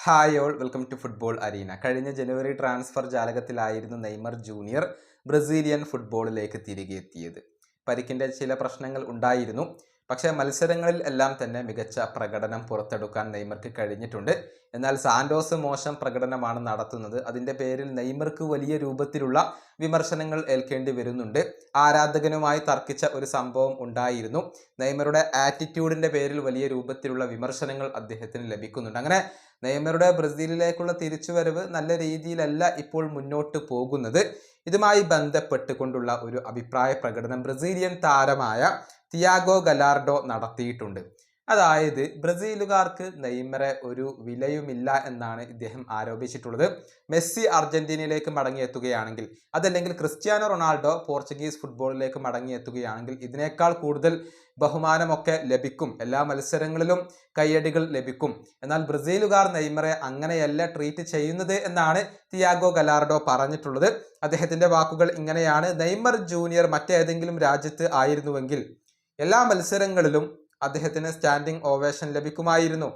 Hi all, welcome to football arena. കഴിഞ്ഞ ജനുവരി transfer ജാലകത്തിലായിരുന്നു നെയ്മർ ജൂനിയർ ബ്രസീലിയൻ ഫുട്ബോളിലേക്ക് തിരികെ എത്തിയത്. പരിക്കിൻ്റെ ചില പ്രശ്നങ്ങൾ ഉണ്ടായിരുന്നു. പക്ഷേ മത്സരങ്ങളിൽ എല്ലാം തന്നെ മികച്ച പ്രകടനം പുറത്തെടുക്കാൻ നെയ്മർക്ക് കഴിഞ്ഞിട്ടുണ്ട്. എന്നാൽ സാന്റോസ് മോശം പ്രകടനമാണ് നടത്തുന്നത്. അതിൻ്റെ പേരിൽ നെയ്മർക്ക് വലിയ രൂപത്തിലുള്ള വിമർശനങ്ങൾ ഏൽക്കേണ്ടി വരുന്നുണ്ട്. ആരാധകനുമായി തർക്കിച്ച ഒരു സംഭവം ഉണ്ടായിരുന്നു. നെയ്മറുടെ ആറ്റിറ്റ്യൂഡിൻ്റെ പേരിൽ വലിയ രൂപത്തിലുള്ള വിമർശനങ്ങൾ അദ്ദേഹത്തിന് ലഭിക്കുന്നുണ്ട്. അങ്ങനെ നെയ്മറുടെ ബ്രസീലിലേക്കുള്ള തിരിച്ചുവരവ് നല്ല രീതിയിലല്ല ഇപ്പോൾ മുന്നോട്ട് പോകുന്നത്. ഇതുമായി ബന്ധപ്പെട്ടുകൊണ്ടുള്ള ഒരു അഭിപ്രായ പ്രകടനം ബ്രസീലിയൻ താരമായ തിയാഗോ ഗലാർഡോ നടത്തിയിട്ടുണ്ട്. അതായത് ബ്രസീലുകാർക്ക് നെയ്മറെ ഒരു വിലയുമില്ല എന്നാണ് ഇദ്ദേഹം ആരോപിച്ചിട്ടുള്ളത്. മെസ്സി അർജന്റീനയിലേക്ക് മടങ്ങിയെത്തുകയാണെങ്കിൽ, അതല്ലെങ്കിൽ ക്രിസ്ത്യാനോ റൊണാൾഡോ പോർച്ചുഗീസ് ഫുട്ബോളിലേക്ക് മടങ്ങിയെത്തുകയാണെങ്കിൽ ഇതിനേക്കാൾ കൂടുതൽ ബഹുമാനമൊക്കെ ലഭിക്കും, എല്ലാ മത്സരങ്ങളിലും കയ്യടികൾ ലഭിക്കും. എന്നാൽ ബ്രസീലുകാർ നെയ്മറെ അങ്ങനെയല്ല ട്രീറ്റ് ചെയ്യുന്നത് എന്നാണ് തിയാഗോ ഗലാർഡോ പറഞ്ഞിട്ടുള്ളത്. അദ്ദേഹത്തിന്റെ വാക്കുകൾ ഇങ്ങനെയാണ്: നെയ്മർ ജൂനിയർ മറ്റേതെങ്കിലും രാജ്യത്ത് ആയിരുന്നുവെങ്കിൽ എല്ലാ മത്സരങ്ങളിലും അദ്ദേഹത്തിന് സ്റ്റാൻഡിംഗ് ഓവേഷൻ ലഭിക്കുമായിരുന്നു.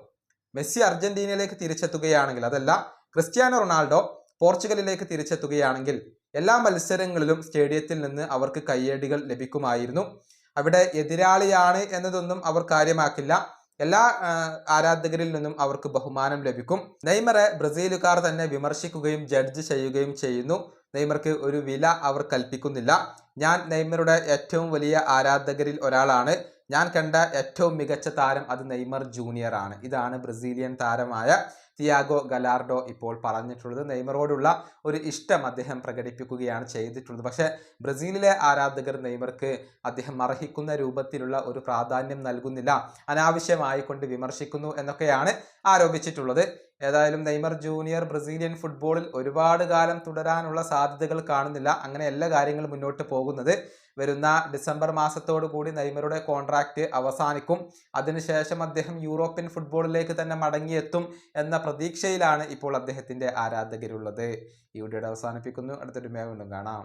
മെസ്സി അർജന്റീനയിലേക്ക് തിരിച്ചെത്തുകയാണെങ്കിൽ, അതല്ല ക്രിസ്ത്യാനോ റൊണാൾഡോ പോർച്ചുഗലിലേക്ക് തിരിച്ചെത്തുകയാണെങ്കിൽ എല്ലാ മത്സരങ്ങളിലും സ്റ്റേഡിയത്തിൽ നിന്ന് അവർക്ക് കയ്യടികൾ ലഭിക്കുമായിരുന്നു. അവിടെ എതിരാളിയാണ് എന്നതൊന്നും അവർ കാര്യമാക്കില്ല. എല്ലാ ആരാധകരിൽ നിന്നും അവർക്ക് ബഹുമാനം ലഭിക്കും. നെയ്മറെ ബ്രസീലുകാർ തന്നെ വിമർശിക്കുകയും ജഡ്ജ് ചെയ്യുകയും ചെയ്യുന്നു. നെയ്മർക്ക് ഒരു വില അവർ കൽപ്പിക്കുന്നില്ല. ഞാൻ നെയ്മറുടെ ഏറ്റവും വലിയ ആരാധകരിൽ ഒരാളാണ്. ഞാൻ കണ്ട ഏറ്റവും മികച്ച താരം അത് നെയ്മർ ജൂനിയർ ആണ്. ഇതാണ് ബ്രസീലിയൻ താരമായ തിയാഗോ ഗലാർഡോ ഇപ്പോൾ പറഞ്ഞിട്ടുള്ളത്. നെയ്മറോടുള്ള ഒരു ഇഷ്ടം അദ്ദേഹം പ്രകടിപ്പിക്കുകയാണ് ചെയ്തിട്ടുള്ളത്. പക്ഷേ ബ്രസീലിലെ ആരാധകർ നെയ്മർക്ക് അദ്ദേഹം അർഹിക്കുന്ന രൂപത്തിലുള്ള ഒരു പ്രാധാന്യം നൽകുന്നില്ല, അനാവശ്യമായി കൊണ്ട് വിമർശിക്കുന്നു എന്നൊക്കെയാണ് ആരോപിച്ചിട്ടുള്ളത്. ഏതായാലും നെയ്മർ ജൂനിയർ ബ്രസീലിയൻ ഫുട്ബോളിൽ ഒരുപാട് കാലം തുടരാനുള്ള സാധ്യതകൾ കാണുന്നില്ല. അങ്ങനെ എല്ലാ കാര്യങ്ങളും മുന്നോട്ട് പോകുന്നത്. വരുന്ന ഡിസംബർ മാസത്തോടു കൂടി നെയ്മറുടെ കോൺട്രാക്റ്റ് അവസാനിക്കും. അതിനുശേഷം അദ്ദേഹം യൂറോപ്യൻ ഫുട്ബോളിലേക്ക് തന്നെ മടങ്ങിയെത്തും എന്ന പ്രതീക്ഷയിലാണ് ഇപ്പോൾ അദ്ദേഹത്തിന്റെ ആരാധകരുള്ളത്. ഈ വീഡിയോ അവസാനിപ്പിക്കുന്നു. അടുത്തൊരു വീണ്ടും കാണാം.